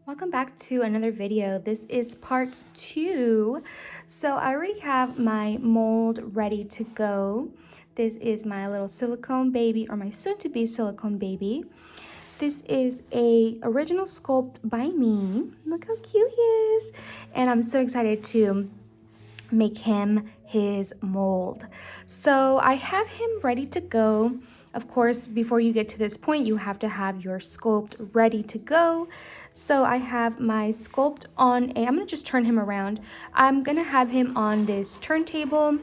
Welcome back to another video. This is part 2. So I already have my mold ready to go. This is my little silicone baby, or my soon-to-be silicone baby. This is a original sculpt by me. Look how cute he is. And I'm so excited to make him his mold. So I have him ready to go. Of course, before you get to this point, you have to have your sculpt ready to go. So I have my sculpt on I'm gonna just turn him around. I'm gonna have him on this turntable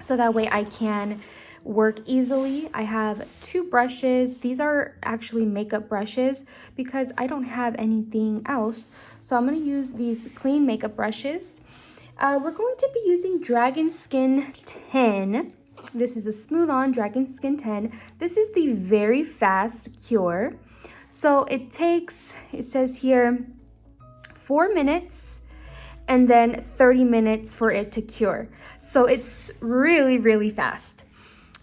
so that way I can work easily. I have 2 brushes. These are actually makeup brushes because I don't have anything else. So I'm gonna use these clean makeup brushes. We're going to be using Dragon Skin 10. This is a smooth on Dragon Skin 10. This is the very fast cure. So it says here 4 minutes and then 30 minutes for it to cure. So it's really, really fast.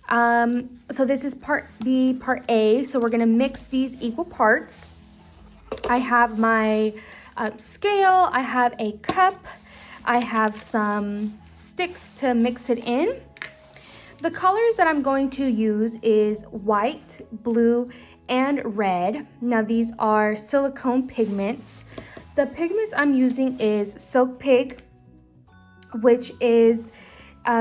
So this is part B, part A. So we're gonna mix these equal parts. I have my scale, I have a cup, I have some sticks to mix it in. The colors that I'm going to use is white, blue, and red. Now these are silicone pigments. The pigments I'm using is Silk Pig, which is,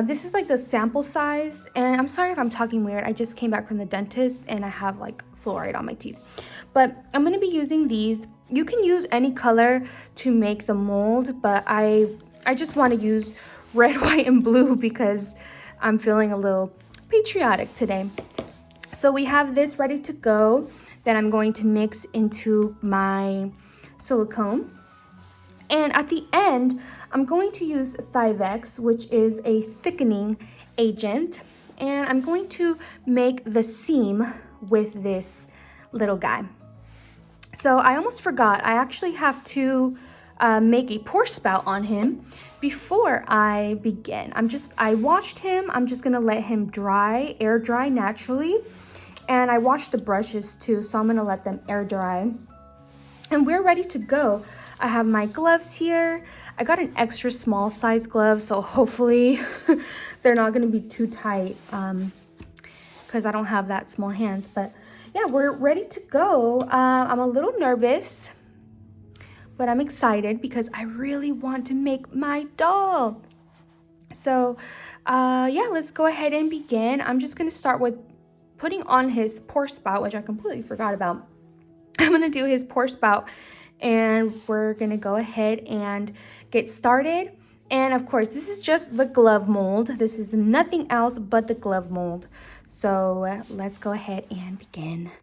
this is like the sample size. And I'm sorry if I'm talking weird. I just came back from the dentist and I have like fluoride on my teeth. But I'm gonna be using these. You can use any color to make the mold, but I just wanna use red, white, and blue because I'm feeling a little patriotic today. So we have this ready to go that I'm going to mix into my silicone. And at the end, I'm going to use Thivex, which is a thickening agent. And I'm going to make the seam with this little guy. So I almost forgot, I actually have to make a pour spout on him before I begin. I washed him. I'm just gonna let him dry, air dry naturally. And I washed the brushes too, so I'm gonna let them air dry. And we're ready to go. I have my gloves here. I got an extra small size glove, so hopefully they're not gonna be too tight because I don't have that small hands. But yeah, we're ready to go. I'm a little nervous, but I'm excited because I really want to make my doll. So yeah, let's go ahead and begin. I'm just gonna start with putting on his pour spout, which I completely forgot about. I'm gonna do his pour spout and we're gonna go ahead and get started. And of course, this is just the glove mold. This is nothing else but the glove mold. So let's go ahead and begin.